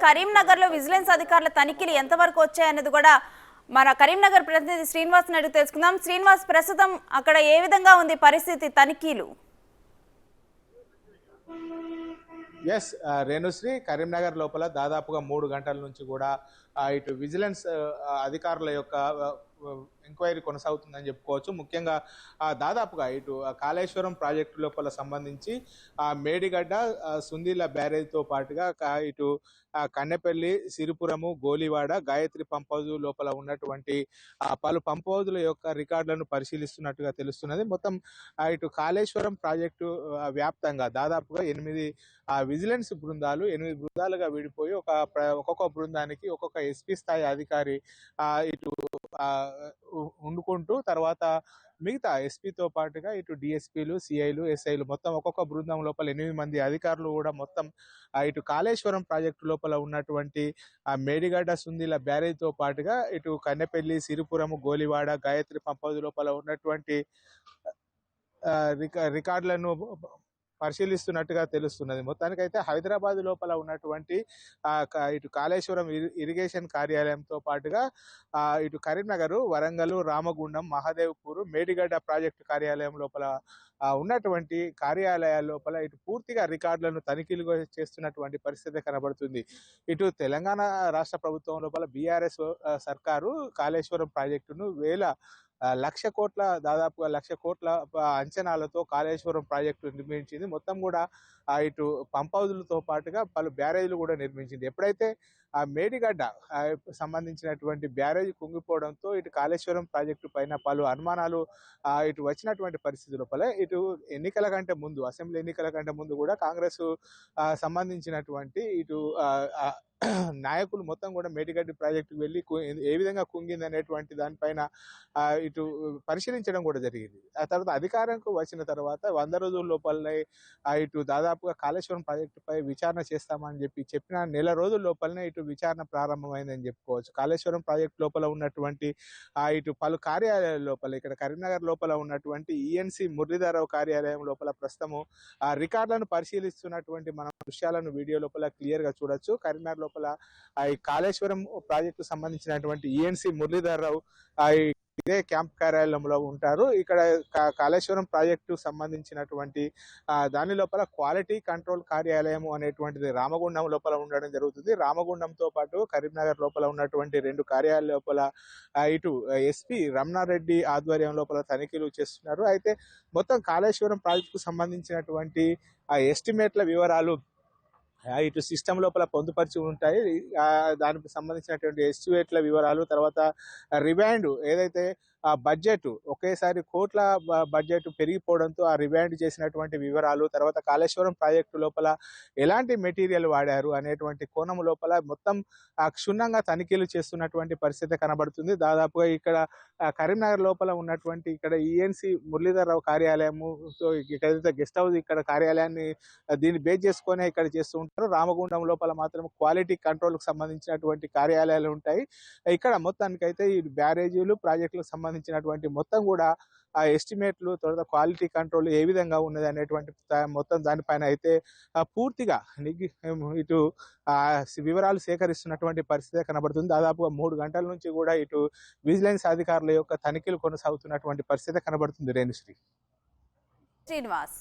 కరీంనగర్ లో విజిలెన్స్ అధికారుల తనిఖీలు ఎంతవరకు వచ్చాయన్నది కూడా మన కరీంనగర్ ప్రతినిధి శ్రీనివాస్ అడిగి తెలుసుకుందాం. శ్రీనివాస్, ప్రస్తుతం అక్కడ ఏ విధంగా ఉంది పరిస్థితి, తనిఖీలు? ఎస్ రేణుశ్రీ, కరీంనగర్ లోపల దాదాపుగా 3 గంటల నుంచి కూడా ఇటు విజిలెన్స్ అధికారుల యొక్క ఎంక్వైరీ కొనసాగుతుందని చెప్పుకోవచ్చు. ముఖ్యంగా దాదాపుగా ఇటు కాళేశ్వరం ప్రాజెక్టు లోపల సంబంధించి మేడిగడ్డ, సుందీల బ్యారేజ్తో పాటుగా ఇటు కన్నెపల్లి, సిరిపురము, గోలివాడ, గాయత్రి పంప్ హౌజ్ లోపల ఉన్నటువంటి పలు పంప్ హౌజుల యొక్క రికార్డులను పరిశీలిస్తున్నట్టుగా తెలుస్తున్నది. మొత్తం ఇటు కాళేశ్వరం ప్రాజెక్టు వ్యాప్తంగా దాదాపుగా 8 విజిలెన్స్ బృందాలు 8 బృందాలుగా విడిపోయి ఒక్కొక్క బృందానికి ఒక్కొక్క ఎస్పీ స్థాయి అధికారి ఇటు ఉండుకుంటూ తర్వాత మిగతా ఎస్పీతో పాటుగా ఇటు డిఎస్పీలు, సిఐలు, ఎస్ఐలు మొత్తం ఒక్కొక్క బృందం లోపల 8 మంది అధికారులు కూడా మొత్తం ఇటు కాళేశ్వరం ప్రాజెక్టు లోపల ఉన్నటువంటి మేడిగడ్డ, సుందీల బ్యారేజ్తో పాటుగా ఇటు కన్నెపల్లి, సిరిపురము, గోలివాడ, గాయత్రి పంప్ హౌజ్ లోపల ఉన్నటువంటి రికార్డులను పరిశీలిస్తున్నట్టుగా తెలుస్తున్నది. మొత్తానికైతే హైదరాబాద్ లోపల ఉన్నటువంటి ఇటు కాళేశ్వరం ఇరిగేషన్ కార్యాలయంతో పాటుగా ఇటు కరీంనగర్, వరంగల్, రామగుండం, మహదేవ్పూర్, మేడిగడ్డ ప్రాజెక్టు కార్యాలయం లోపల ఉన్నటువంటి కార్యాలయాల లోపల ఇటు పూర్తిగా రికార్డులను తనిఖీలు చేస్తున్నటువంటి పరిస్థితి కనబడుతుంది. ఇటు తెలంగాణ రాష్ట్ర ప్రభుత్వం లోపల బీఆర్ఎస్ సర్కారు కాళేశ్వరం ప్రాజెక్టును దాదాపుగా 1,00,000 కోట్ల అంచనాలతో కాళేశ్వరం ప్రాజెక్టు నిర్మించింది. మొత్తం కూడా ఇటు పంప్ హౌజులతో పాటుగా పలు బ్యారేజ్లు కూడా నిర్మించింది. ఎప్పుడైతే మేడిగడ్డ సంబంధించినటువంటి బ్యారేజ్ కుంగిపోవడంతో ఇటు కాళేశ్వరం ప్రాజెక్టు పైన పలు అనుమానాలు ఇటు వచ్చినటువంటి పరిస్థితి లోపల ఇటు ఎన్నికల కంటే ముందు, అసెంబ్లీ ఎన్నికల కంటే ముందు కూడా కాంగ్రెస్ సంబంధించినటువంటి ఇటు నాయకులు మొత్తం కూడా మేడిగడ్డ ప్రాజెక్టుకు వెళ్ళి ఏ విధంగా కుంగింది అనేటువంటి దానిపైన ఇటు పరిశీలించడం కూడా జరిగింది. ఆ తర్వాత అధికారంకు వచ్చిన తర్వాత 100 రోజుల లోపలనే ఇటు దాదాపుగా కాళేశ్వరం ప్రాజెక్టుపై విచారణ చేస్తామని చెప్పిన నెల రోజుల లోపలనే ఇటు విచారణ ప్రారంభమైందని చెప్పుకోవచ్చు. కాళేశ్వరం ప్రాజెక్టు లోపల ఉన్నటువంటి ఇటు పలు కార్యాలయాల లోపల ఇక్కడ కరీంనగర్ లోపల ఉన్నటువంటి ఈఎన్సీ మురళీధరరావు కార్యాలయం లోపల ప్రస్తుతము రికార్డులను పరిశీలిస్తున్నటువంటి మనం దృశ్యాలను వీడియో లోపల క్లియర్ గా చూడొచ్చు. కరీంనగర్ లోపల ఈ కాళేశ్వరం ప్రాజెక్టు సంబంధించినటువంటి ఈఎన్సీ మురళీధరరావు ఇదే క్యాంప్ కార్యాలయంలో ఉంటారు. ఇక్కడ కాళేశ్వరం ప్రాజెక్టు సంబంధించినటువంటి దాని లోపల క్వాలిటీ కంట్రోల్ కార్యాలయం అనేటువంటిది రామగుండం లోపల ఉండడం జరుగుతుంది. రామగుండంతో పాటు కరీంనగర్ లోపల ఉన్నటువంటి 2 కార్యాలయాల లోపల ఇటు ఎస్పీ రమణారెడ్డి ఆధ్వర్యం లోపల తనిఖీలు చేస్తున్నారు. అయితే మొత్తం కాళేశ్వరం ప్రాజెక్టుకు సంబంధించినటువంటి ఎస్టిమేట్ల వివరాలు ఇటు సిస్టమ్ లోపల పొందుపరిచి ఉంటాయి. దానికి సంబంధించినటువంటి ఎస్టిమేట్ల వివరాలు, తర్వాత రివైండ్ ఏదైతే బడ్జెట్ ఒకేసారి కోట్ల బడ్జెట్ పెరిగిపోవడంతో ఆ రివైండ్ చేసినటువంటి వివరాలు, తర్వాత కాళేశ్వరం ప్రాజెక్టు లోపల ఎలాంటి మెటీరియల్ వాడారు అనేటువంటి కోణం లోపల మొత్తం క్షుణ్ణంగా తనిఖీలు చేస్తున్నటువంటి పరిస్థితి కనబడుతుంది. దాదాపుగా ఇక్కడ కరీంనగర్ లోపల ఉన్నటువంటి ఇక్కడ ఈఎన్సీ మురళీధరరావు కార్యాలయము, సో ఇక్కడైతే గెస్ట్ హౌస్ ఇక్కడ కార్యాలయాన్ని దీన్ని బేస్ చేసుకునే ఇక్కడ చేస్తూ ఉంటారు. రామగుండం లోపల మాత్రం క్వాలిటీ కంట్రోల్కి సంబంధించినటువంటి కార్యాలయాలు ఉంటాయి. ఇక్కడ మొత్తానికైతే ఈ బ్యారేజీలు ప్రాజెక్టులకు సంబంధించినటువంటి మొత్తం కూడా ఆ ఎస్టిమేట్లు, తర్వాత క్వాలిటీ కంట్రోల్ ఏ విధంగా ఉన్నది అనేటువంటి మొత్తం దానిపైన అయితే పూర్తిగా ఇటు వివరాలు సేకరిస్తున్నటువంటి పరిస్థితి కనబడుతుంది. దాదాపుగా 3 గంటల నుంచి కూడా ఇటు విజిలెన్స్ అధికారుల యొక్క తనిఖీలు కొనసాగుతున్నటువంటి పరిస్థితి కనబడుతుంది. రేణుశ్రీ. శ్రీనివాస్.